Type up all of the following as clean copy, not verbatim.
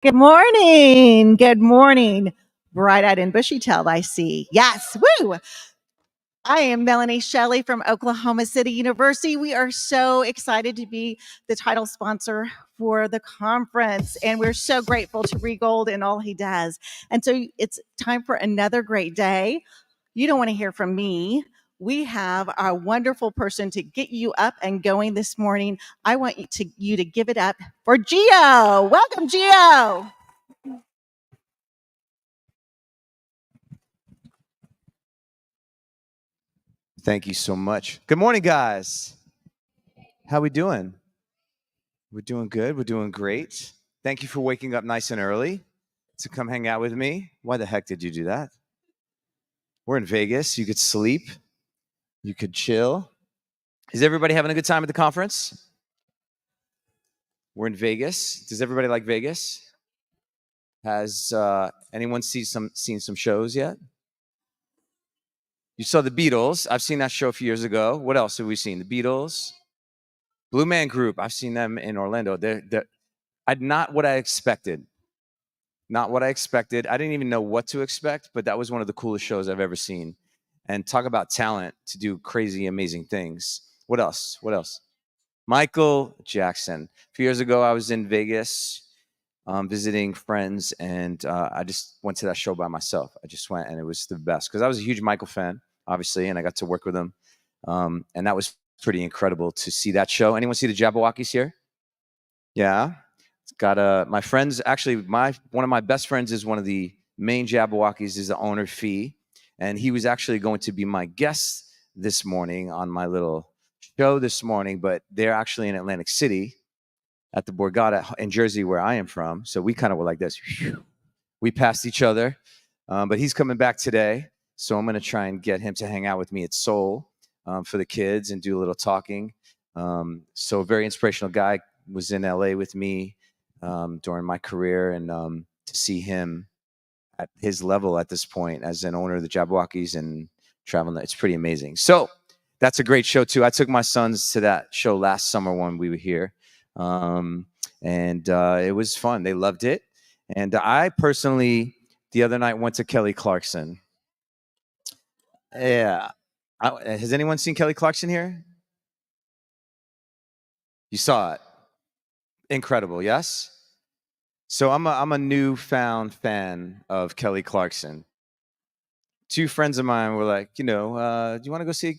Good morning. Good morning. Bright-eyed and bushy-tailed, I see. Yes. Woo. I am Melanie Shelley from Oklahoma City University. We are so excited to be the title sponsor for the conference, and we're so grateful to Regold and all he does. And so it's time for another great day. You don't want to hear from me. We have a wonderful person to get you up and going this morning. I want you to give it up for Gio. Welcome, Gio. Thank you so much. Good morning, guys. How we doing? We're doing good. We're doing great. Thank you for waking up nice and early to come hang out with me. Why the heck did you do that? We're in Vegas. You could sleep. You could chill. Is everybody having a good time at the conference? We're in Vegas. Does everybody like Vegas? Has anyone seen some shows yet? You saw the Beatles. I've seen that show a few years ago. What else have we seen? The Beatles, Blue Man Group. I've seen them in Orlando. They're not what I expected. Not what I expected. I didn't even know what to expect, but that was one of the coolest shows I've ever seen. And talk about talent to do crazy, amazing things. What else? What else? Michael Jackson. A few years ago, I was in Vegas visiting friends, and I just went to that show by myself. I just went, and it was the best because I was a huge Michael fan, obviously, and I got to work with him. And that was pretty incredible to see that show. Anyone see the Jabberwockies here? Yeah. It's got my friends, actually, one of my best friends is one of the main Jabberwockies, is the owner, Fee. And he was actually going to be my guest this morning on my little show this morning, but they're actually in Atlantic City at the Borgata in Jersey, where I am from. So we kind of were like this. We passed each other. But he's coming back today. So I'm going to try and get him to hang out with me at Seoul for the kids and do a little talking. So a very inspirational guy, was in LA with me during my career, and to see him at his level at this point as an owner of the Jabberwockies and traveling, it's pretty amazing. So that's a great show too. I took my sons to that show last summer when we were here, and it was fun. They loved it, and I personally, the other night, went to Kelly Clarkson. Yeah, has anyone seen Kelly Clarkson here? You saw it. Incredible, yes? So I'm a newfound fan of Kelly Clarkson. Two friends of mine were like, do you want to go see?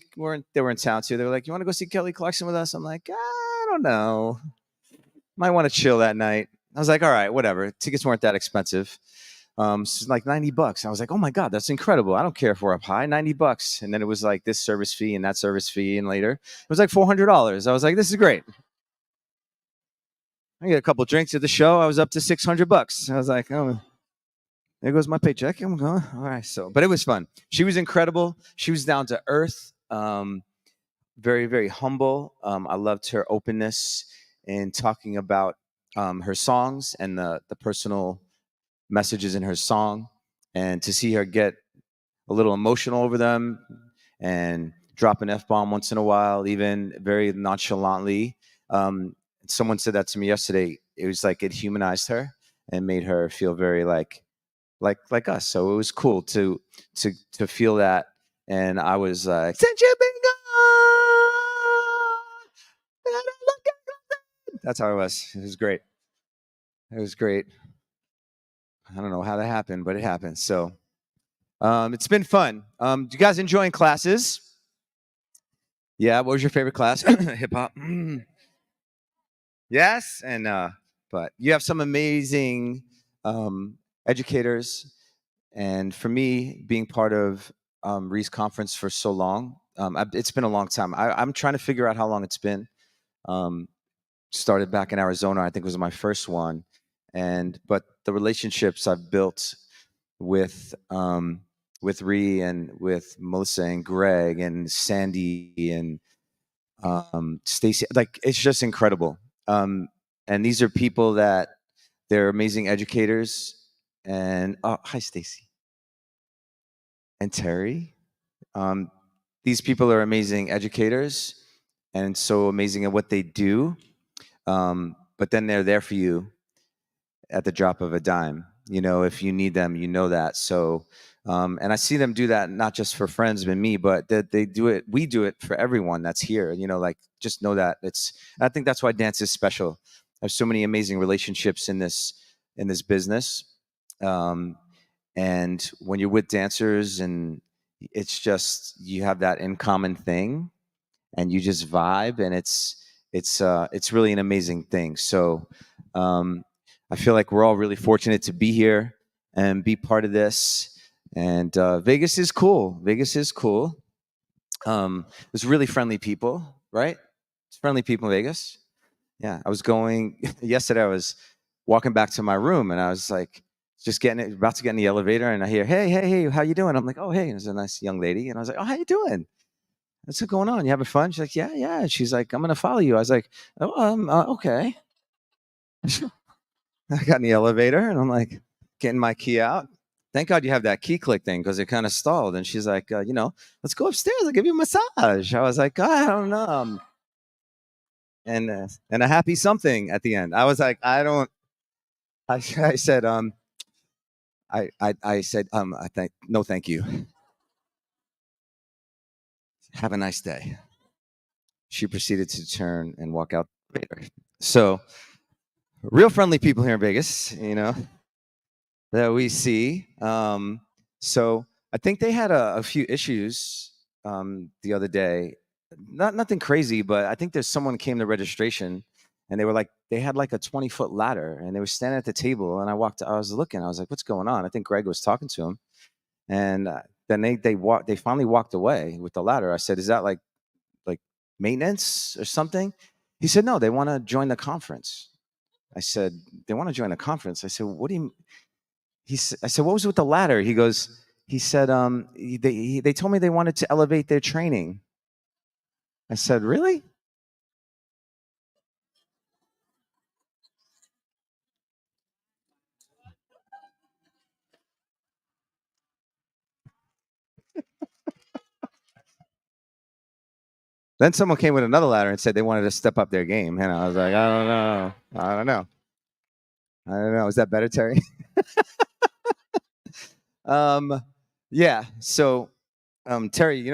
They were in town too. They were like, you want to go see Kelly Clarkson with us? I'm like, I don't know. Might want to chill that night. I was like, all right, whatever. Tickets weren't that expensive. It's like $90. I was like, oh my god, that's incredible. I don't care if we're up high, $90. And then it was like this service fee and that service fee, and later it was like $400. I was like, this is great. I get a couple drinks at the show. I was up to $600. I was like, oh, there goes my paycheck. I'm going. All right. So, but it was fun. She was incredible. She was down to earth. Very, very humble. I loved her openness in talking about her songs and the personal messages in her song, and to see her get a little emotional over them and drop an F-bomb once in a while, even very nonchalantly. Someone said that to me yesterday. It was like it humanized her and made her feel very like us. So it was cool to feel that. And I was like, since you've been gone, that's how it was. It was great. It was great. I don't know how that happened, but it happened. So it's been fun. Do you guys enjoying classes? Yeah. What was your favorite class? Hip hop. Yes. And but you have some amazing educators. And for me, being part of Reese Conference for so long, it's been a long time. I'm trying to figure out how long it's been. Um, Started back in Arizona, I think was my first one, but the relationships I've built with Ree and with Melissa and Greg and Sandy and Stacy, like it's just incredible. And these are people that they're amazing educators. And oh, hi, Stacy and Terry. Um, these people are amazing educators and so amazing at what they do. But then they're there for you at the drop of a dime. If you need them, that. So, and I see them do that not just for friends and me, but that they do it. We do it for everyone that's here. Like just know that I think that's why dance is special. I have so many amazing relationships in this business, and when you're with dancers, and it's just you have that in common thing, and you just vibe, and it's really an amazing thing. So I feel like we're all really fortunate to be here and be part of this. And Vegas is cool. There's really friendly people, right? It's friendly people in Vegas. Yeah, I was going yesterday. I was walking back to my room, and I was like, just about to get in the elevator, and I hear, hey, how you doing? I'm like, oh, hey, and it's a nice young lady, and I was like, oh, how you doing? What's going on? You having fun? She's like, yeah. She's like, I'm gonna follow you. I was like, oh, okay. I got in the elevator, and I'm like, getting my key out. Thank God you have that key click thing, because it kind of stalled. And she's like, let's go upstairs. I'll give you a massage. I was like, I don't know. And a happy something at the end. I was like, I don't. I said, I said, no, thank you. Have a nice day. She proceeded to turn and walk out later. So, real friendly people here in Vegas, that we see. So I think they had a few issues the other day. Nothing crazy, but I think there's someone came to registration, and they had like a 20-foot ladder, and they were standing at the table, and I was looking, I was like, what's going on? I think Greg was talking to him, and then they finally walked away with the ladder. I said, is that like maintenance or something? He said, no, they want to join the conference. I said, they want to join the conference. I said, what do you? I said, what was with the ladder? He said, they told me they wanted to elevate their training. I said, really? Then someone came with another ladder and said they wanted to step up their game. And I was like, I don't know. Is that better, Terry? Yeah. So, Terry,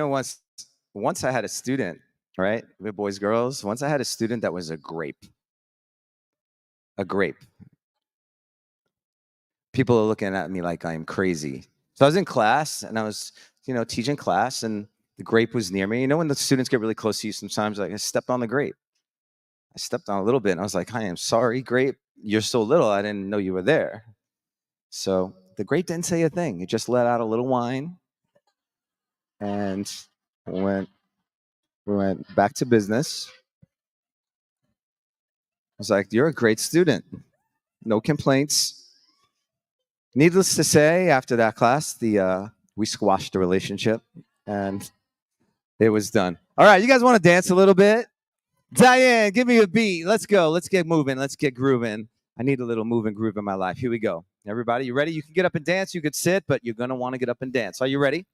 once I had a student, right? With boys, girls. Once I had a student that was a grape. A grape. People are looking at me like I'm crazy. So I was in class, and I was, teaching class, and the grape was near me. When the students get really close to you, sometimes I stepped on the grape. I stepped on a little bit, and I was like, I am sorry, grape. You're so little, I didn't know you were there. So the grape didn't say a thing. It just let out a little whine, and we went back to business. I was like, you're a great student. No complaints. Needless to say, after that class, we squashed the relationship, and it was done. All right, you guys want to dance a little bit? Diane, give me a beat. Let's go. Let's get moving. Let's get grooving. I need a little move and groove in my life. Here we go. Everybody, you ready? You can get up and dance. You could sit, but you're going to want to get up and dance. Are you ready?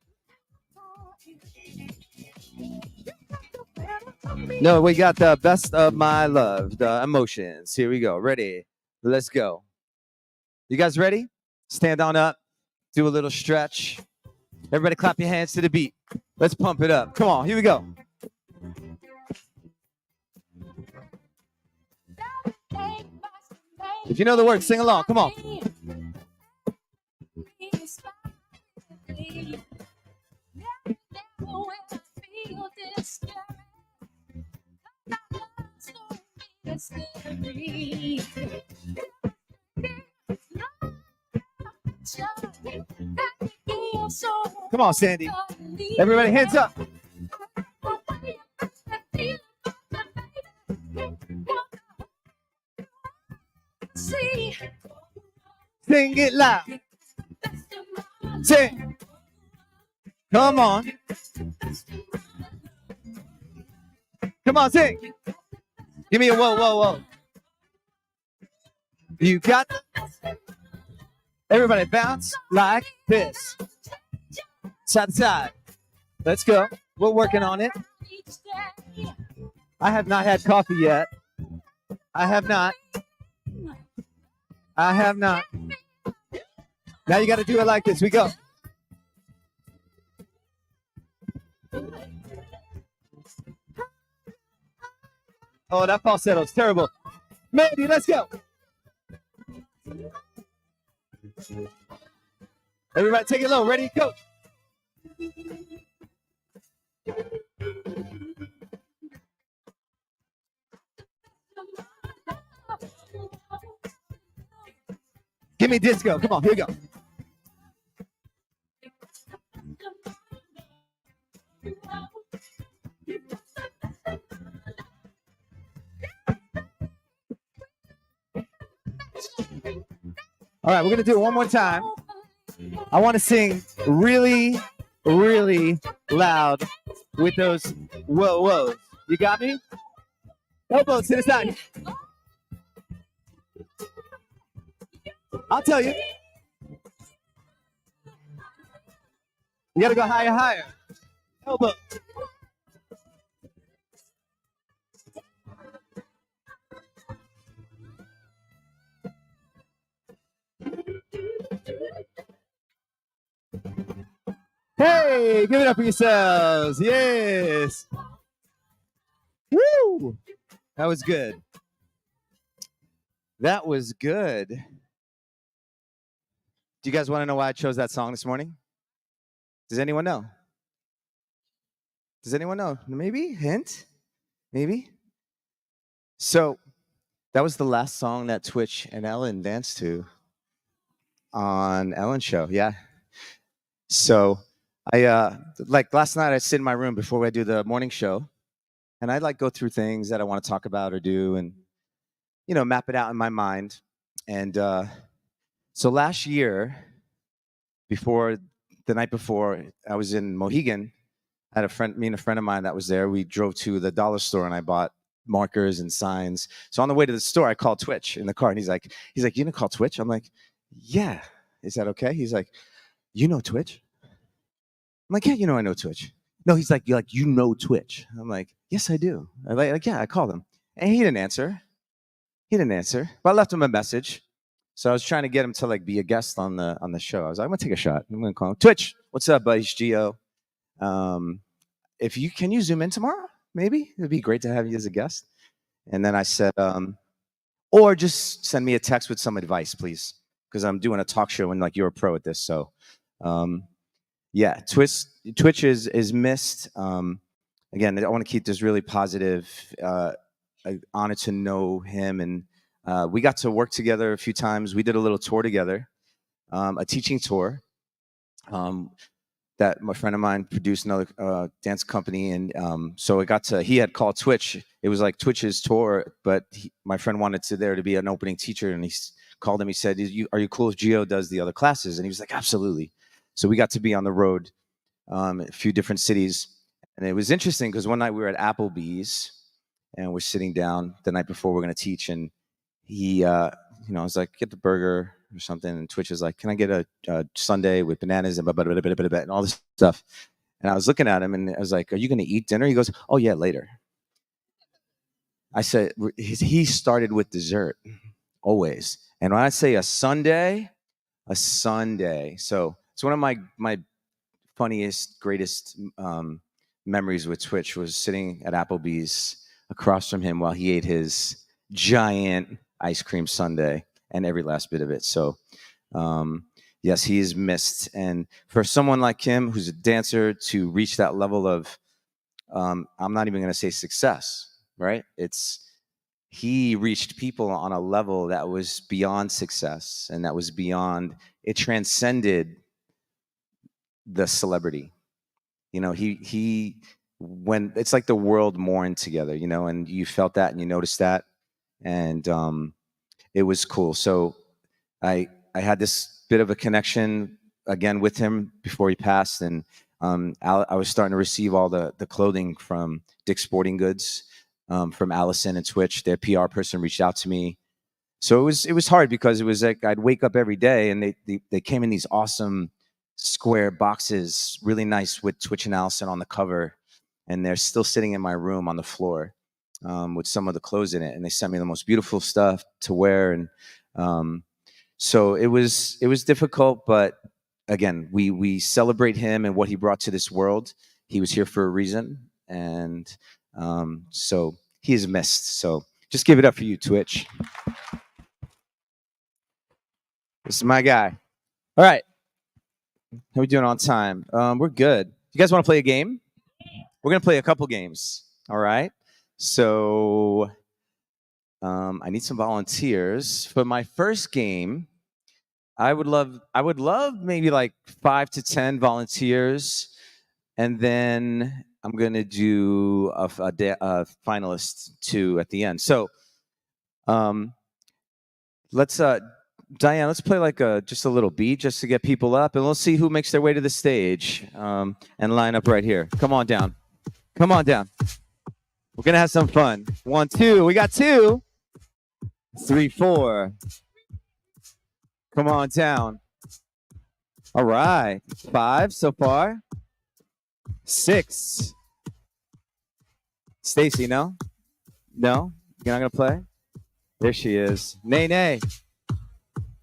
No, we got the best of my love, the emotions. Here we go. Ready? Let's go. You guys ready? Stand on up. Do a little stretch. Everybody clap your hands to the beat. Let's pump it up. Come on. Here we go. If you know the words, sing along. Come on. Come on, Sandy. Everybody, hands up. Sing it loud. Sing. Come on. Come on, sing. Give me a whoa, whoa, whoa. You got everybody bounce like this. Side to side. Let's go. We're working on it. I have not had coffee yet. I have not. I have not. Now you got to do it like this. We go. Oh, that falsetto is terrible. Mandy, let's go. Everybody take it low. Ready, go. Give me disco. Come on, here we go. All right, we're going to do it one more time. I want to sing really, really loud with those whoa-whoas. You got me? Elbows to the side. I'll tell you. You got to go higher, higher. Elbow. Hey, give it up for yourselves. Yes. Woo! That was good. That was good. Do you guys want to know why I chose that song this morning? Does anyone know? Does anyone know? Maybe? Hint? Maybe? So, that was the last song that Twitch and Ellen danced to on Ellen's show. Yeah. So, I like last night I sit in my room before I do the morning show, and I like go through things that I want to talk about or do, and map it out in my mind. And so last year, the night before, I was in Mohegan. I had me and a friend of mine that was there. We drove to the dollar store and I bought markers and signs. So on the way to the store, I called Twitch in the car, and he's like, you gonna call Twitch? I'm like, yeah. Is that okay? He's like, you know Twitch? I'm like, yeah, I know Twitch. No, he's like, you know Twitch? I'm like, yes, I do. Yeah, I called him, and he didn't answer. But I left him a message. So I was trying to get him to be a guest on the show. I was like, I'm gonna take a shot. I'm gonna call him. Twitch, what's up, buddy? It's Gio. Can you zoom in tomorrow? Maybe it'd be great to have you as a guest. And then I said, or just send me a text with some advice, please, because I'm doing a talk show and you're a pro at this. So, yeah, Twitch is missed. Again, I want to keep this really positive. I'm honored to know him, and we got to work together a few times. We did a little tour together, a teaching tour that my friend of mine produced, another dance company, and so he had called Twitch. It was like Twitch's tour, but my friend wanted there to be an opening teacher, and he called him. He said, are you cool if Gio does the other classes? And he was like, absolutely. So we got to be on the road, a few different cities. And it was interesting because one night we were at Applebee's and we're sitting down the night before we're going to teach. And he, I was like, get the burger or something. And Twitch was like, can I get a sundae with bananas and and all this stuff? And I was looking at him and I was like, are you going to eat dinner? He goes, oh yeah, later. I said, he started with dessert always. And when I say a sundae. So it's one of my funniest, greatest memories with Twitch was sitting at Applebee's across from him while he ate his giant ice cream sundae and every last bit of it. So, yes, he is missed. And for someone like him, who's a dancer, to reach that level of, I'm not even going to say success, right? He reached people on a level that was beyond success, and that was beyond, it transcended the celebrity. He when it's like the world mourned together, and you felt that and you noticed that, and it was cool. So I had this bit of a connection again with him before he passed, and I was starting to receive all the clothing from Dick's Sporting Goods, from Allison and Twitch. Their PR person reached out to me. So it was hard because it was like I'd wake up every day and they came in these awesome square boxes, really nice, with Twitch and Allison on the cover, and they're still sitting in my room on the floor with some of the clothes in it. And they sent me the most beautiful stuff to wear, and So it was difficult, but again, we celebrate him and what he brought to this world. He was here for a reason, and so he is missed. So just give it up for you, Twitch. This is my guy. All right. How we doing on time? We're good. You guys want to play a game? We're going to play a couple games. All right. So I need some volunteers. For my first game, I would love maybe like 5 to 10 volunteers. And then I'm going to do a finalist too at the end. So let's Diane, let's play like just a little beat just to get people up, and we'll see who makes their way to the stage and line up right here. Come on down. Come on down. We're going to have some fun. 1, 2. We got 2. 3, 4. Come on down. All right. 5 so far. 6. Stacy, no? No? You're not going to play? There she is. Nene.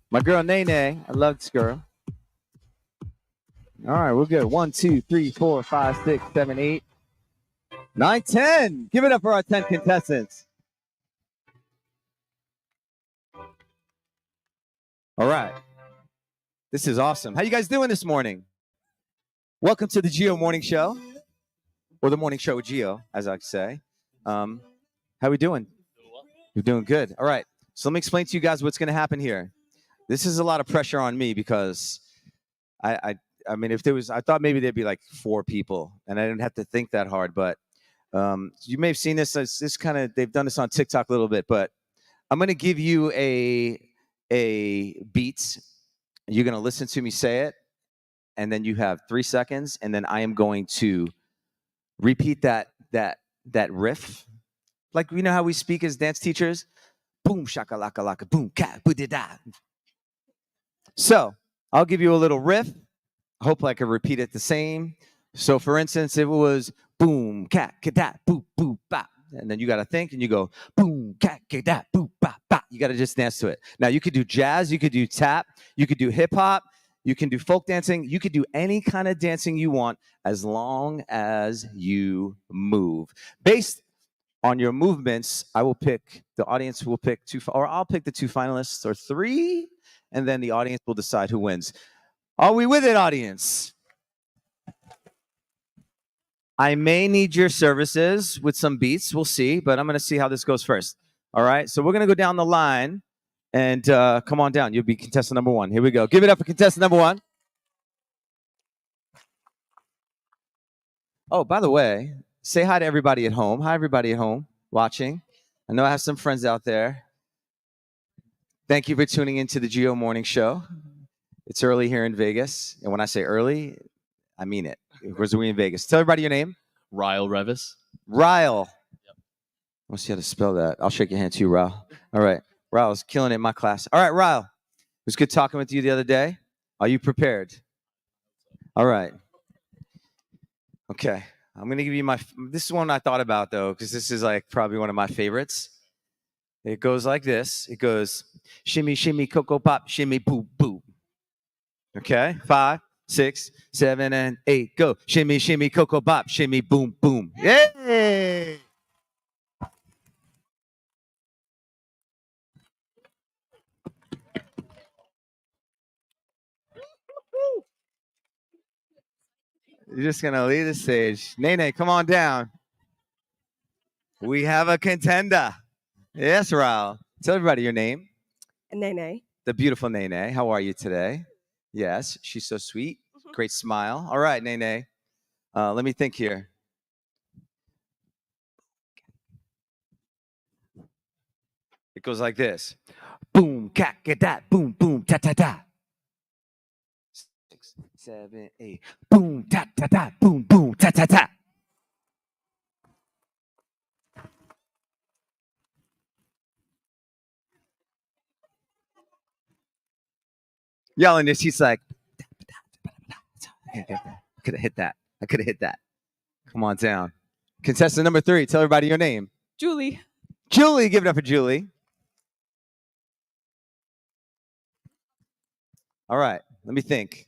My girl, Nene. I love this girl. All right, we're good. 1, 2, 3, 4, 5, 6, 7, 8, 9, 10. Give it up for our 10 contestants. All right. This is awesome. How you guys doing this morning? Welcome to the Geo Morning Show, or the Morning Show with Geo, as I say. How we doing? You're doing good. All right. So let me explain to you guys what's going to happen here. This is a lot of pressure on me because I mean, if there was, I thought maybe there'd be like 4 people, and I didn't have to think that hard. But you may have seen this. This kind of, they've done this on TikTok a little bit. But I'm going to give you a beat. You're going to listen to me say it, and then you have 3 seconds, and then I am going to repeat that riff, like you know how we speak as dance teachers. Boom shakalaka laka boom cat da. So I'll give you a little riff. Hope I can repeat it the same. So for instance, if it was boom cat da boop boop bop, and then you got to think and you go boom cat da boop bop bop. You got to just dance to it. Now you could do jazz, you could do tap, you could do hip hop, you can do folk dancing, you could do any kind of dancing you want as long as you move. Based on your movements, I will pick, the audience will pick 2, or I'll pick the 2 finalists or 3, and then the audience will decide who wins. Are we with it, audience? I may need your services with some beats. We'll see, but I'm going to see how this goes first. All right, so we're going to go down the line, and come on down. You'll be contestant number 1. Here we go. Give it up for contestant number 1. Oh, by the way, say hi to everybody at home. Hi, everybody at home watching. I know I have some friends out there. Thank you for tuning into the Geo Morning Show. It's early here in Vegas. And when I say early, I mean it. Because we're in Vegas. Tell everybody your name. Ryle Revis. Ryle. Yep. Let's see how to spell that. I'll shake your hand too, Ryle. All right. Ryle's killing it in my class. All right, Ryle. It was good talking with you the other day. Are you prepared? All right. Okay. I'm going to give you this is one I thought about, though, because this is like probably one of my favorites. It goes like this. It goes, shimmy, shimmy, cocoa pop, shimmy, boo, boo. Okay? 5, 6, 7, and 8. Go. Shimmy, shimmy, cocoa pop, shimmy, boom, boom. Yay! You're just going to leave the stage. Nene, come on down. We have a contender. Yes, Raul. Tell everybody your name. Nene. The beautiful Nene. How are you today? Yes, she's so sweet. Great smile. All right, Nene. Let me think here. It goes like this. Boom, cat, get that. Boom, boom, ta, ta, ta. 6, 7, 8. Boom, ta, ta, ta. Boom, boom, ta, ta, ta. Yelling this, she's like, I could have hit that. I could have hit that. Come on down. Contestant number 3, tell everybody your name. Julie. Julie, give it up for Julie. All right. Let me think.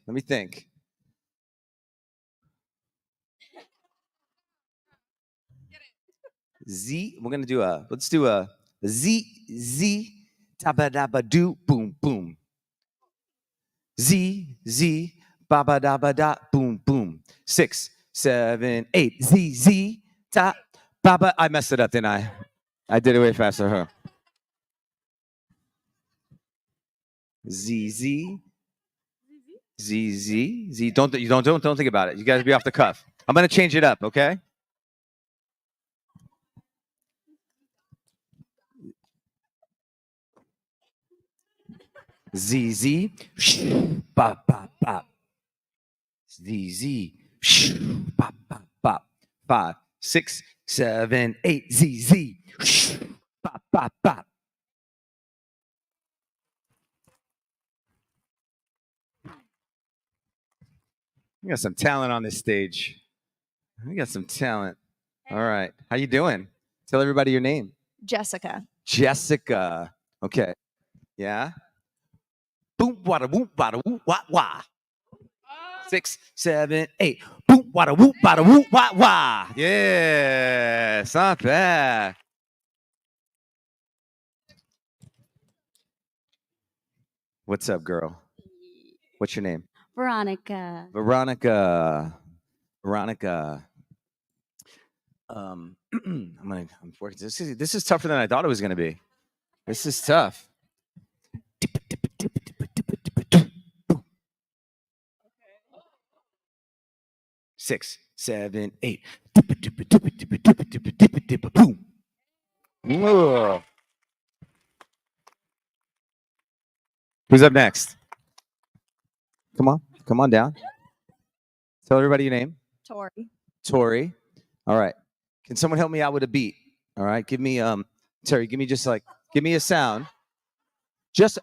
Z. We're gonna do let's do a Z tabba dabba do boom boom. Z ba da ba da boom boom. 6, 7, 8 Z ta ba. I messed it up, didn't I? I did it way faster. Huh? Z. Don't think about it. You guys be off the cuff. I'm gonna change it up, okay? Z ba ba. Z ba ba. 5, 6, 7, 8 Z ba ba. We got some talent on this stage. We got some talent. All right. How you doing? Tell everybody your name. Jessica. Jessica. Okay. Yeah. Boom, wada, whoop, wada, whoop, wah, wah. 6, 7, 8. Boom, wada, whoop, wada, whoop, wah, wah. Yeah. It's not bad. What's up, girl? What's your name? Veronica. Veronica. I'm working. This is tougher than I thought it was gonna be. This is tough. 6, 7, 8. Boom. Who's up next? Come on down. Tell everybody your name. Tori. All right. Can someone help me out with a beat? All right. Give me Terry, give me a sound.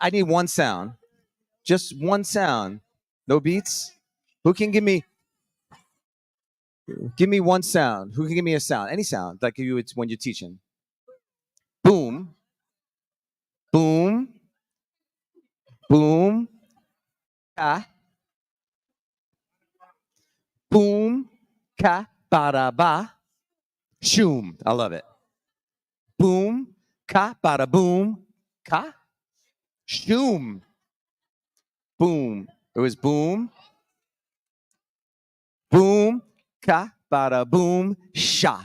I need one sound. Just one sound. No beats? Who can give me one sound? Who can give me a sound? Any sound like it's when you're teaching. Boom. Boom. Boom. Ka. Boom. Ka. Bada ba. Shoom. I love it. Boom. Ka. Bada boom. Ka. Shoom. Boom. It was boom. Boom. Ka. Bada boom. Sha.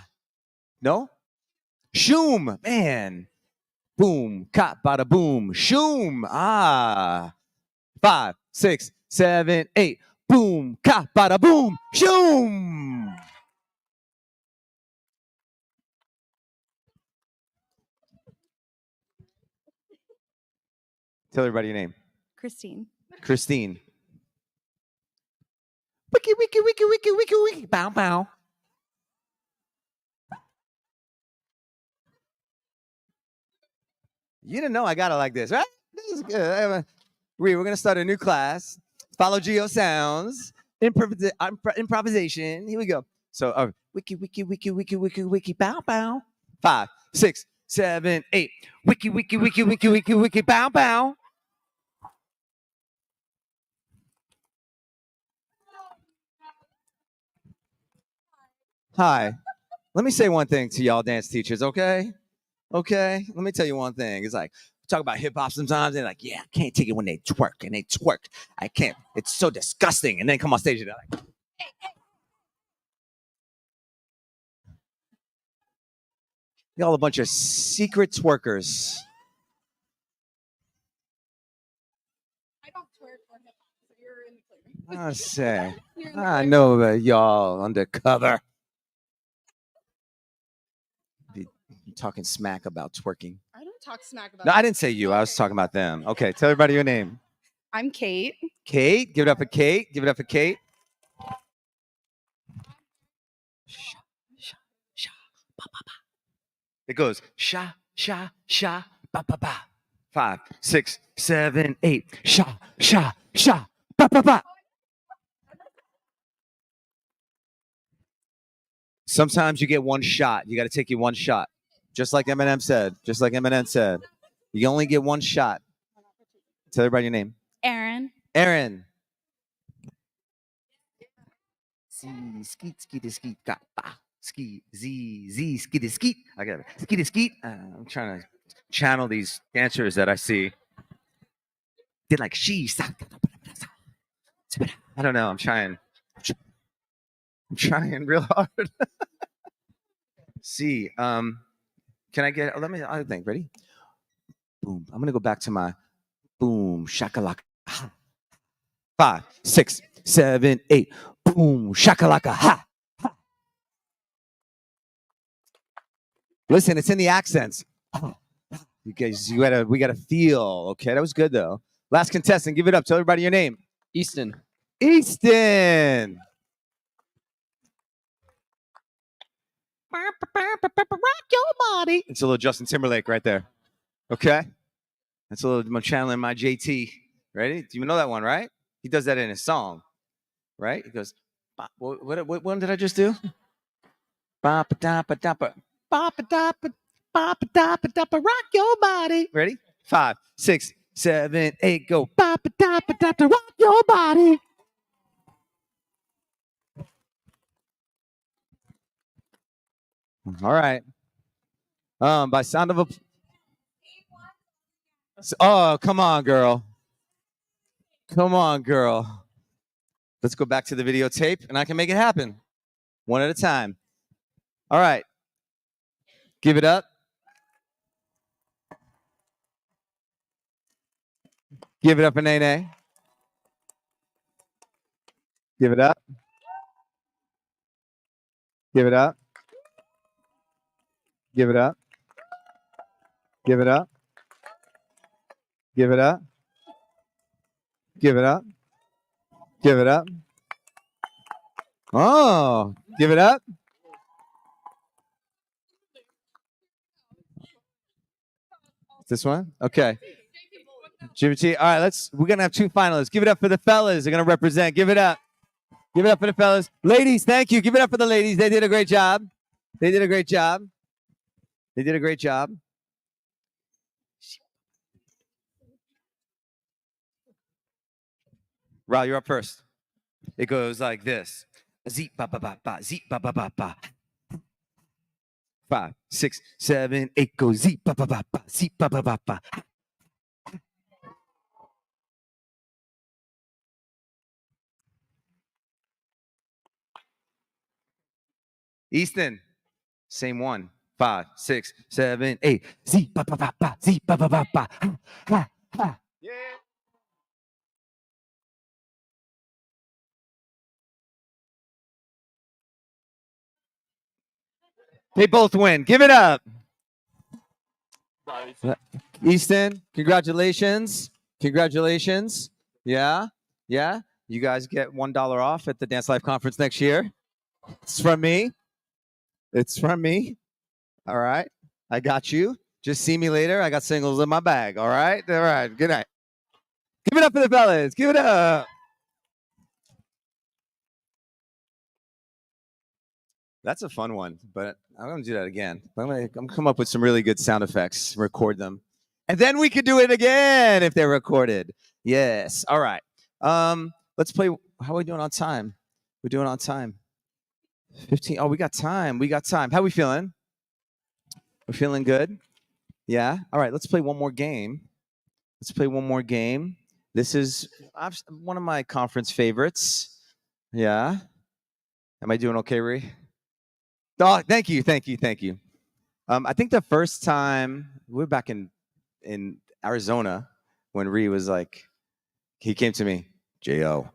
No? Shoom. Man. Boom. Ka. Bada boom. Shoom. Ah. 5, 6, 7, 8. Boom. Ka. Bada boom. Shoom. Tell everybody your name. Christine. Wiki. Bow. You didn't know I got it like this, right? This is good. We're going to start a new class. Follow Geo Sounds. Improvisation. Here we go. So, wiki. Bow. 5, 6, 7, 8. Wiki. Bow. Hi. Let me say one thing to y'all dance teachers, okay? Okay? Let me tell you one thing. It's like, we talk about hip hop sometimes, and they're like, yeah, I can't take it when they twerk. I can't. It's so disgusting. And then come on stage and they're like, hey. Y'all a bunch of secret twerkers. I don't twerk for hip hop, so you're in the clear. I say, I know that y'all undercover. Talking smack about twerking. I don't talk smack about. No, I didn't say you. I was talking about them. Okay, tell everybody your name. I'm Kate. Kate, give it up for Kate. Sha, ba, ba, ba. It goes sha, ba, ba, ba. 5, 6, 7, 8. Sha, ba, ba, ba. Sometimes you get one shot. You got to take your one shot. Just like Eminem said. You only get one shot. Tell everybody your name. Aaron. Aaron. Skeet, skeet, skeet, got skeet, z, skeet, skeet. I got it. Skeet, skeet. I'm trying to channel these dancers that I see. Did like she. I don't know. I'm trying real hard. See, can I get? Let me. I think. Ready? Boom. I'm gonna go back to my boom shakalaka. 5, 6, 7, 8. Boom shakalaka ha. Listen, it's in the accents. You guys, we gotta feel. Okay, that was good though. Last contestant, give it up. Tell everybody your name. Easton. Easton. Rock your body. It's a little Justin Timberlake right there. Okay, that's a little channeling my JT. Ready? Do you know that one, right? He does that in his song, right? He goes, what one did I just do? Ba-ba-da-ba-da-ba. Ba-ba-da-ba. Ba-ba-da-ba-da-ba. Rock your body. Ready? 5, 6, 7, 8, go. Ba-ba-da-ba-da-ba. Rock your body. All right. By sound of a. Oh, come on, girl. Come on, girl. Let's go back to the videotape, and I can make it happen. One at a time. All right. Give it up. Give it up for Nene. Give it up. Give it up. Give it up. Give it up. Give it up. Give it up. Give it up. Oh, give it up. This one? Okay. Jimmy T. All right, we're gonna have 2 finalists. Give it up for the fellas. They're gonna represent. Give it up. Give it up for the fellas. Ladies, thank you. Give it up for the ladies. They did a great job. They did a great job. They did a great job. Ral, you're up first. It goes like this. Zeep ba ba ba ba, zeep ba ba ba ba. 5, 6, 7, 8, go zeep ba ba ba ba, zeep ba ba ba ba. Easton, same one. 5, 6, 7, 8. Zeep ba ba ba ba, zeep ba ba ba ba. Ha, ha, ha. Yeah. They both win. Give it up. Easton, congratulations. Congratulations. Yeah. Yeah. You guys get $1 off at the DanceLife Conference next year. It's from me. It's from me. All right. I got you. Just see me later. I got singles in my bag. All right. All right. Good night. Give it up for the fellas. Give it up. That's a fun one, but I'm going to do that again. I'm going to come up with some really good sound effects, record them. And then we could do it again if they're recorded. Yes. All right. Let's play. How are we doing on time? We're doing on time. 15. Oh, we got time. We got time. How are we feeling? We're feeling good? Yeah. All right. Let's play one more game. Let's play one more game. This is one of my conference favorites. Yeah. Am I doing okay, Ree? Oh, thank you. Thank you. Thank you. I think the first time we were back in Arizona when Ree was like, he came to me, J.O.,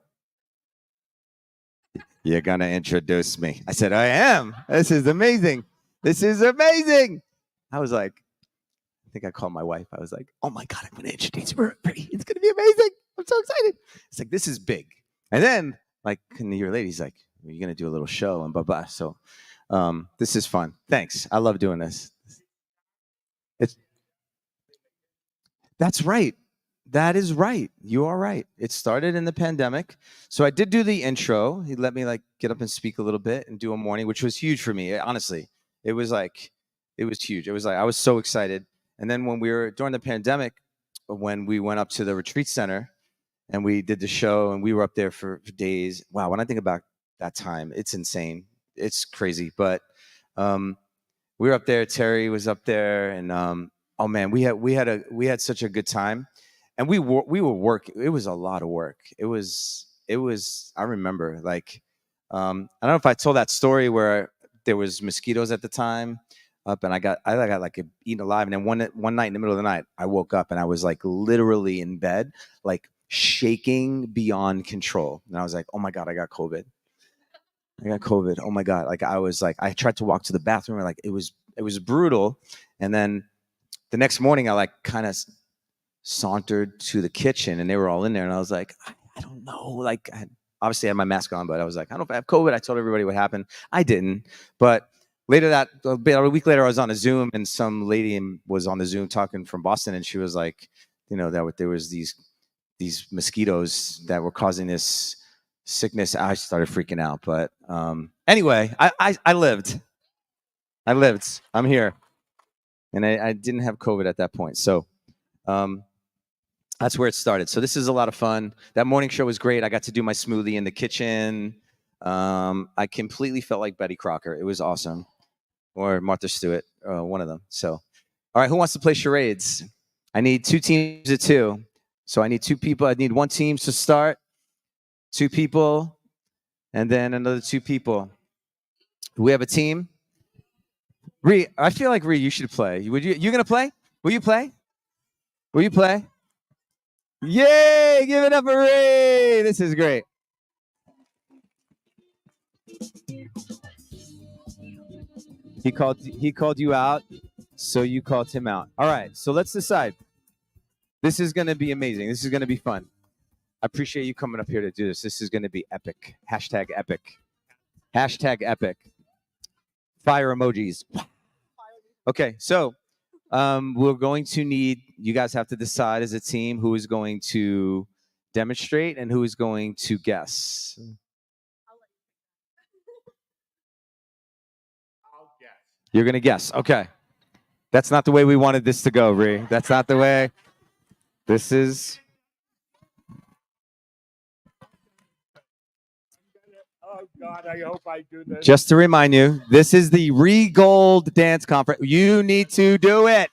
you're going to introduce me. I said, I am. This is amazing. This is amazing. I was like, I think I called my wife. I was like, oh my God, I'm going to introduce her. It's going to be amazing. I'm so excited. It's like, this is big. And then, like, a year later, he's like, you're going to do a little show and blah, blah. So this is fun. Thanks. I love doing this. That's right. That is right. You are right. It started in the pandemic. So I did do the intro. He let me like get up and speak a little bit and do a morning, which was huge for me. Honestly, it was huge. It was like, I was so excited. And then when we were during the pandemic, when we went up to the retreat center and we did the show, and we were up there for days. Wow, when I think about that time, it's insane. It's crazy. But we were up there. Terry was up there, and oh man, we had such a good time, and we were working. It was a lot of work. It was. I remember, like, I don't know if I told that story where there was mosquitoes at the time up, and I got like eaten alive. And then one night in the middle of the night, I woke up and I was like literally in bed, like shaking beyond control. And I was like, oh my God, I got COVID. Oh my God. Like I tried to walk to the bathroom, and like it was brutal. And then the next morning I like kind of sauntered to the kitchen, and they were all in there, and I was like, I don't know. Like obviously I had my mask on, but I was like, I don't know if I have COVID. I told everybody what happened. I didn't. But later about a week later, I was on a Zoom, and some lady was on the Zoom talking from Boston, and she was like, that there was these mosquitoes that were causing this sickness. I started freaking out. But anyway, I lived. I'm here. And I didn't have COVID at that point. So that's where it started. So this is a lot of fun. That morning show was great. I got to do my smoothie in the kitchen. I completely felt like Betty Crocker. It was awesome. Or Martha Stewart, one of them. So, all right, who wants to play charades? I need 2 teams of 2. So I need 2 people. I need 1 team to start, 2 people, and then another 2 people. We have a team. Ree, I feel like Ree, you should play. You gonna play? Will you play? Will you play? Yay! Give it up for Ree. This is great. He called you out, so you called him out. All right, so let's decide. This is gonna be amazing. This is gonna be fun. I appreciate you coming up here to do this. This is gonna be epic. Hashtag epic. Hashtag epic. Fire emojis. Okay, so we're going to need, you guys have to decide as a team who is going to demonstrate and who is going to guess. I'll guess. You're going to guess. Okay. That's not the way we wanted this to go, Ree. That's not the way. This is. Oh God, I hope I do this. Just to remind you, this is the Gold Dance Conference. You need to do it.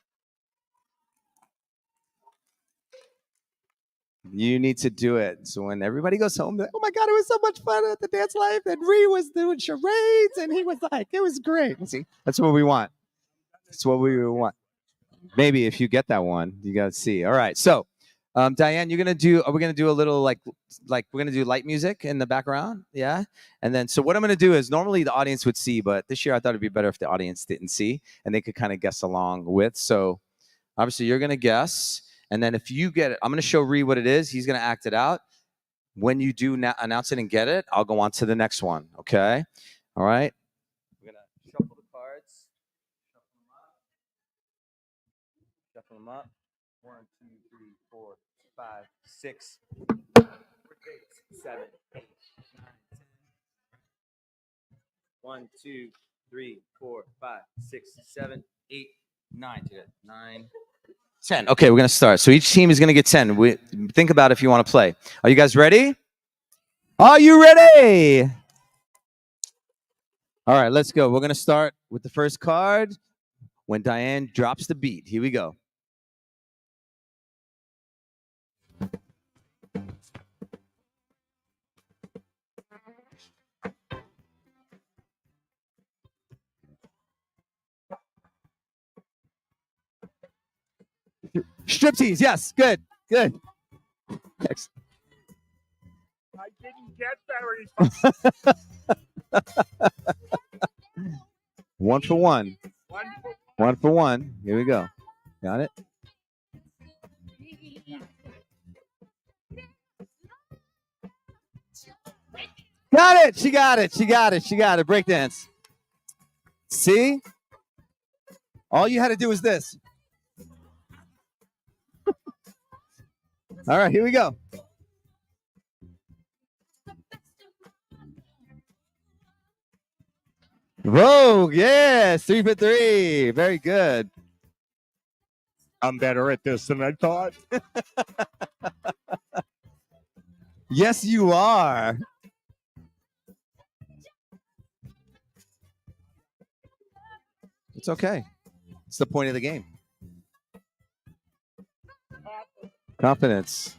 You need to do it. So when everybody goes home, like, oh my God, it was so much fun at the DanceLife. And Ree was doing charades, and he was like, it was great. See, that's what we want. That's what we want. Maybe if you get that one, you got to see. All right. So, Diane, we're gonna do a little like we're gonna do light music in the background, yeah. And then, so what I'm gonna do is normally the audience would see, but this year I thought it'd be better if the audience didn't see and they could kind of guess along with. So, obviously, you're gonna guess, and then if you get it, I'm gonna show Ree what it is. He's gonna act it out. When you do announce it and get it, I'll go on to the next one. Okay. All right. We're gonna shuffle the cards. Shuffle them up. 1, 2, 3, 4, 5, 6, 7, 8, 9, 10. 1, 2, 3, 4, 5, 6, 7, 8, 9. 9, 10. Okay, we're gonna start. So each team is gonna get 10. Think about if you want to play. Are you guys ready? Are you ready? All right, let's go. We're gonna start with the first card. When Diane drops the beat, here we go. Striptease, yes, good. Next. I didn't get very far. 1 for 1. 1 for 1. Here we go. Got it? Got it. She got it. Break dance. See? All you had to do was this. All right, here we go. Whoa, yes, 3 for 3. Very good. I'm better at this than I thought. Yes, you are. It's okay. It's the point of the game. Confidence.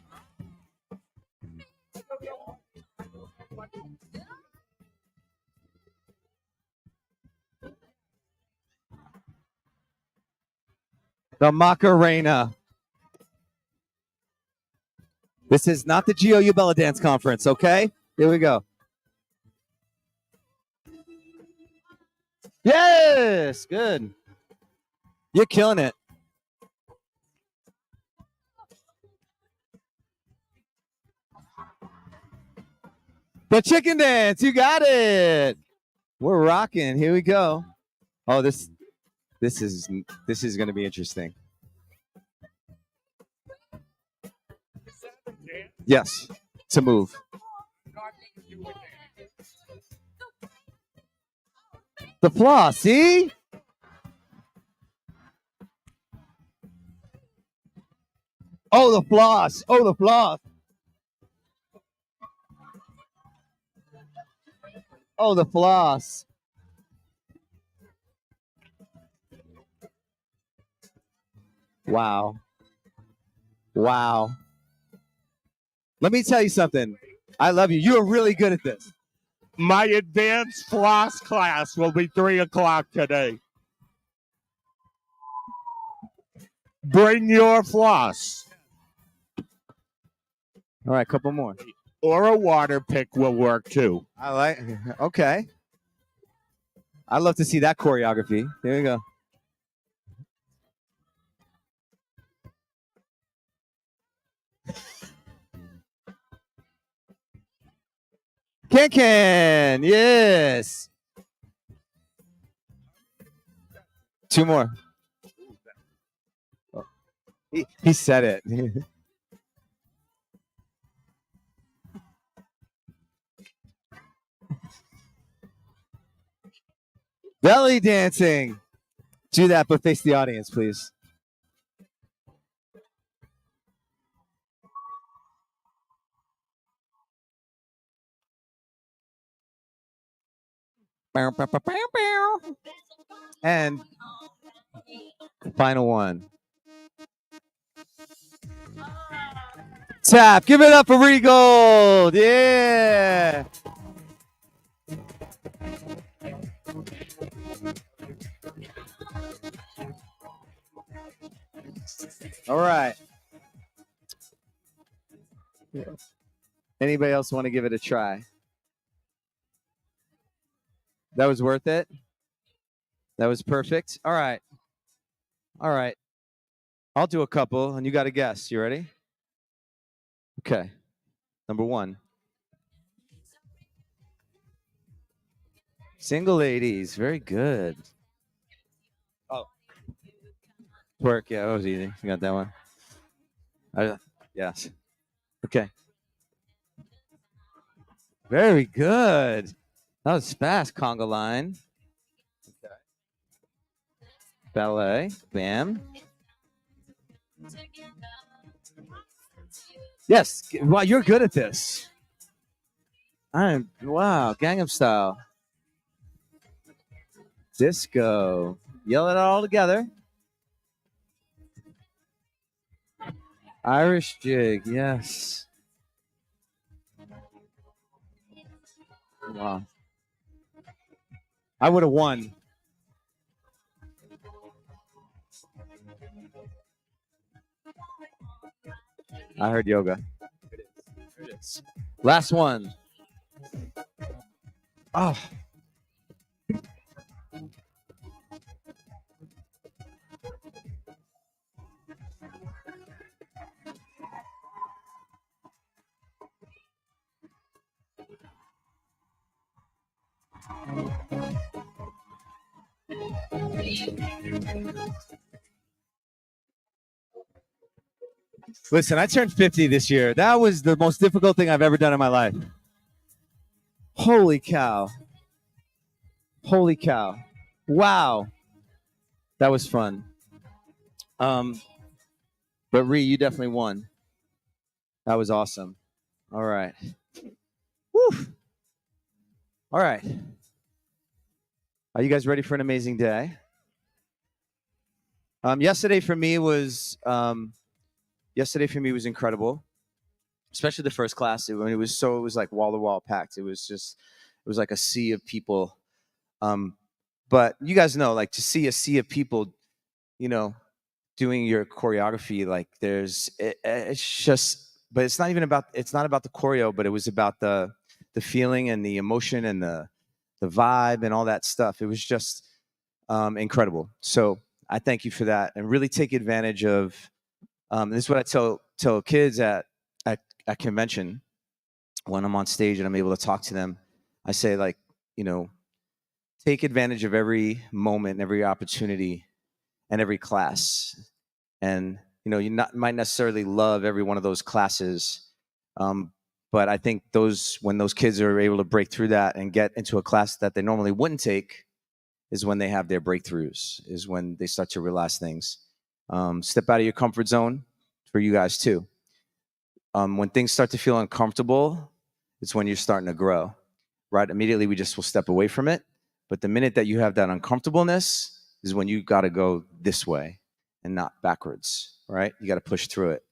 The Macarena. This is not the GOU Bella Dance Conference, okay? Here we go. Yes, good. You're killing it. The chicken dance, you got it. We're rocking. Here we go. Oh, this is going to be interesting. Yes, it's a move. The floss, see? Oh, the floss. Oh, the floss. Oh, the floss. Wow. Wow. Let me tell you something. I love you. You are really good at this. My advanced floss class will be 3 o'clock today. Bring your floss. All right, couple more. Or a water pick will work too. I like. Okay. I'd love to see that choreography. Here we go. Can. Yes. 2 more. Oh, he said it. Belly dancing. Do that, but face the audience, please. And final one. Tap. Give it up for Regold. Yeah. All right. Anybody else want to give it a try? That was worth it. That was perfect. All right. All right. I'll do a couple, and you got to guess. You ready? Okay. Number 1. Single ladies. Very good. Oh. Twerk. Yeah, that was easy. You got that one? Yes. Okay. Very good. That was fast, conga line. Okay. Ballet. Bam. Yes. Wow, you're good at this. Wow, Gangnam Style. Disco. Yell it all together. Irish jig, yes. Wow. I would have won. I heard yoga. It is. Last one. Oh. Listen, I turned 50 this year. That was the most difficult thing I've ever done in my life. Holy cow. Holy cow. Wow. That was fun. But Ree, you definitely won. That was awesome. All right. Woo. All right. Are you guys ready for an amazing day? Yesterday for me was incredible, especially the first class. It was like wall to wall packed. It was like a sea of people. But you guys know, like, to see a sea of people, doing your choreography, like it's just, but it's not about the choreo, but it was about the feeling and the emotion and the vibe and all that stuff. It was just incredible. So I thank you for that, and really take advantage of. This is what I tell kids at convention when I'm on stage and I'm able to talk to them. I say, like, take advantage of every moment, and every opportunity, and every class. And you might necessarily love every one of those classes, but I think when those kids are able to break through that and get into a class that they normally wouldn't take, is when they have their breakthroughs, is when they start to realize things. Step out of your comfort zone for you guys too. When things start to feel uncomfortable, it's when you're starting to grow, right? Immediately we just will step away from it. But the minute that you have that uncomfortableness is when you got to go this way and not backwards, right? You got to push through it.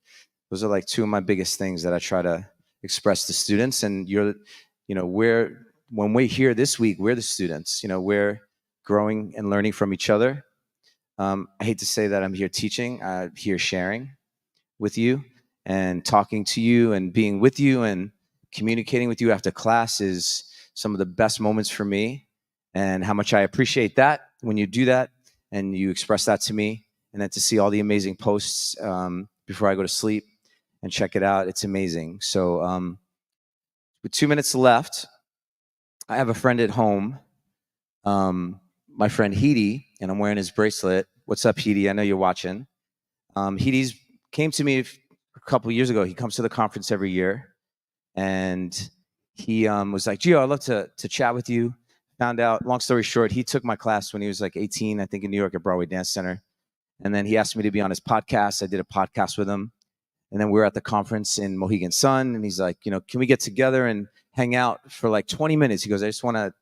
Those are like two of my biggest things that I try to express to students. And when we're here this week, we're the students, we're growing and learning from each other. I hate to say that I'm here teaching. I'm here sharing with you and talking to you and being with you and communicating with you after class is some of the best moments for me, and how much I appreciate that when you do that and you express that to me. And then to see all the amazing posts before I go to sleep and check it out, it's amazing. So with 2 minutes left, I have a friend at home, my friend Heidi, and I'm wearing his bracelet. What's up, Heidi? I know you're watching. Heidi's came to me a couple of years ago. He comes to the conference every year, and he was like, Gio, I'd love to chat with you. Found out, long story short, he took my class when he was like 18, I think, in New York at Broadway Dance Center. And then he asked me to be on his podcast. I did a podcast with him. And then we were at the conference in Mohegan Sun, and he's like, can we get together and hang out for like 20 minutes? He goes, I just want to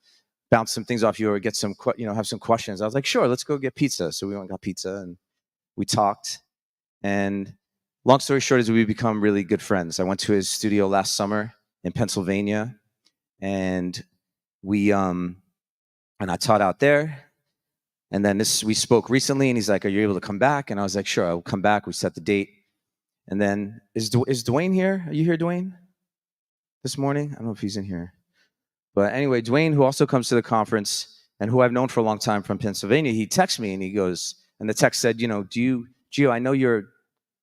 bounce some things off you or get some, have some questions. I was like, sure, let's go get pizza. So we went and got pizza, and we talked. And long story short is we become really good friends. I went to his studio last summer in Pennsylvania, and and I taught out there. And then we spoke recently, and he's like, are you able to come back? And I was like, sure, I'll come back. We set the date. And then is Dwayne here? Are you here, Dwayne, this morning? I don't know if he's in here. But anyway, Dwayne, who also comes to the conference and who I've known for a long time from Pennsylvania, he texts me and he goes, and the text said, Gio, I know you're,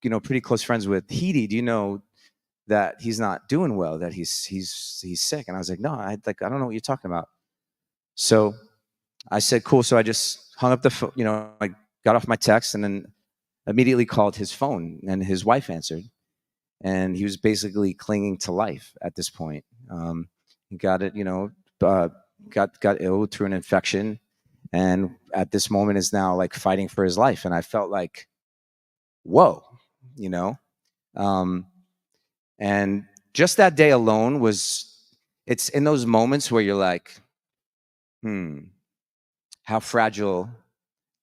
pretty close friends with Heidi. Do you know that he's not doing well, that he's sick? And I was like, no, I don't know what you're talking about. So I said, cool. So I just hung up the phone, I got off my text and then immediately called his phone, and his wife answered. And he was basically clinging to life at this point. He got it, got ill through an infection, and at this moment is now like fighting for his life. And I felt like, whoa, and just that day alone it's in those moments where you're like, how fragile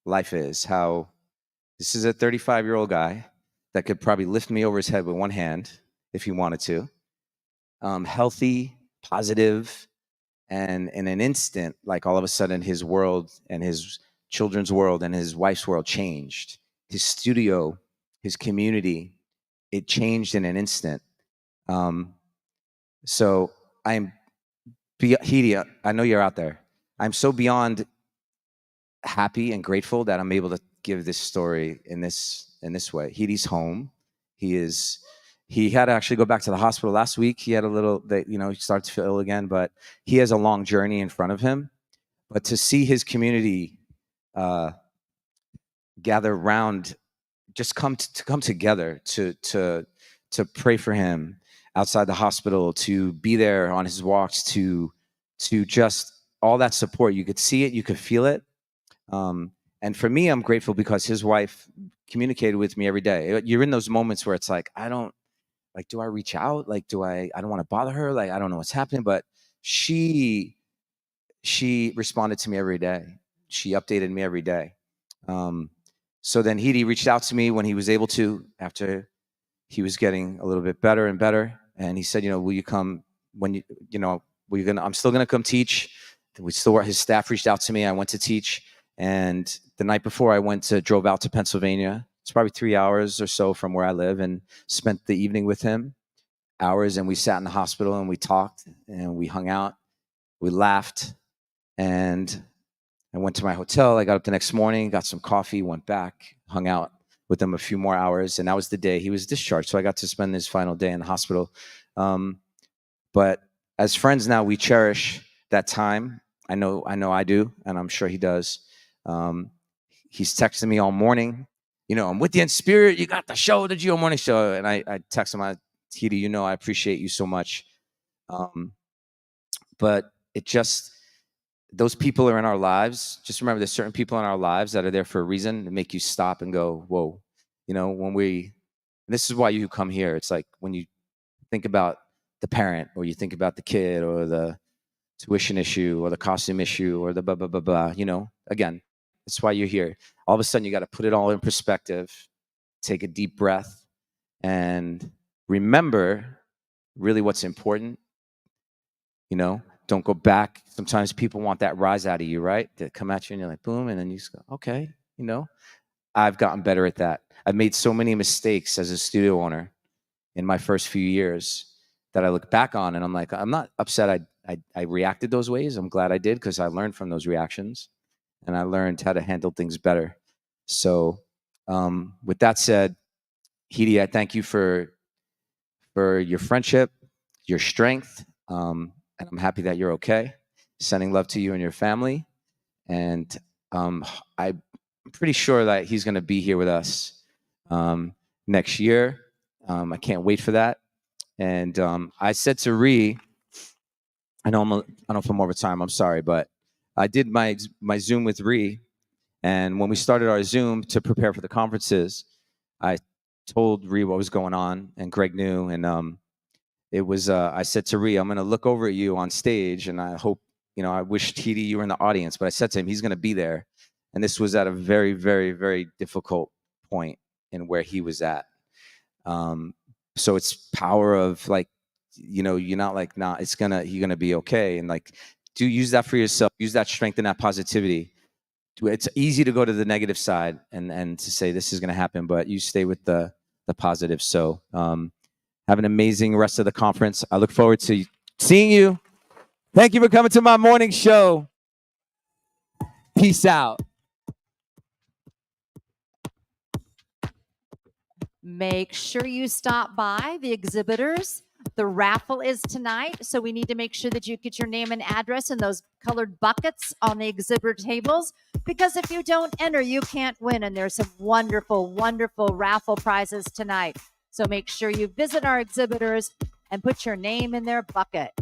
life is, how this is a 35-year-old guy that could probably lift me over his head with one hand if he wanted to. Healthy, positive, and in an instant, like all of a sudden his world and his children's world and his wife's world changed. His studio, his community, it changed in an instant. So Heidi, I know you're out there. I'm so beyond happy and grateful that I'm able to give this story in this way. Heidi's home. He had to actually go back to the hospital last week. He had he started to feel ill again, but he has a long journey in front of him. But to see his community gather around, just come together to pray for him outside the hospital, to be there on his walks, to just all that support. You could see it, you could feel it. And for me, I'm grateful because his wife communicated with me every day. You're in those moments where it's like, like, do I reach out? Like, I don't want to bother her. Like, I don't know what's happening. But she responded to me every day. She updated me every day. So then Heidi reached out to me when he was able to, after he was getting a little bit better and better. And he said, will you come when I'm still going to come teach. His staff reached out to me. I went to teach. And the night before I drove out to Pennsylvania. It's probably 3 hours or so from where I live, and spent the evening with him, hours. And we sat in the hospital and we talked and we hung out. We laughed, and I went to my hotel. I got up the next morning, got some coffee, went back, hung out with him a few more hours. And that was the day he was discharged. So I got to spend his final day in the hospital. But as friends now, we cherish that time. I know I do, and I'm sure he does. He's texting me all morning. I'm with you in spirit. You got the show, the Geo Morning Show. And I text him, Heidi, I appreciate you so much. But those people are in our lives. Just remember, there's certain people in our lives that are there for a reason to make you stop and go, whoa. This is why you come here. It's like when you think about the parent, or you think about the kid, or the tuition issue, or the costume issue, or the blah, blah, blah, blah. Again, that's why you're here. All of a sudden, you got to put it all in perspective, take a deep breath, and remember really what's important. Don't go back. Sometimes people want that rise out of you, right? To come at you and you're like, boom, and then you just go, okay, I've gotten better at that. I've made so many mistakes as a studio owner in my first few years that I look back on, and I'm like, I'm not upset I reacted those ways. I'm glad I did, because I learned from those reactions, and I learned how to handle things better. So with that said, Heidi, I thank you for your friendship, your strength, and I'm happy that you're okay. Sending love to you and your family. And I'm pretty sure that he's going to be here with us next year. I can't wait for that. And I said to Ree, I don't know if I'm over time, I'm sorry, but I did my Zoom with Ree. And when we started our Zoom to prepare for the conferences, I told Ree what was going on, and Greg knew. And it was, I said to Ree, I'm going to look over at you on stage, and I hope, I wish Heidi you were in the audience, but I said to him, he's going to be there. And this was at a very, very, very difficult point in where he was at. So it's power of like, you're not like, nah, you're going to be okay. And like, do use that for yourself, use that strength and that positivity. It's easy to go to the negative side and to say this is going to happen, but you stay with the positive. So, have an amazing rest of the conference. I look forward to seeing you. Thank you for coming to my morning show. Peace out. Make sure you stop by the exhibitors. The raffle is tonight, so we need to make sure that you get your name and address in those colored buckets on the exhibitor tables, because if you don't enter, you can't win. And there's some wonderful, wonderful raffle prizes tonight. So make sure you visit our exhibitors and put your name in their bucket.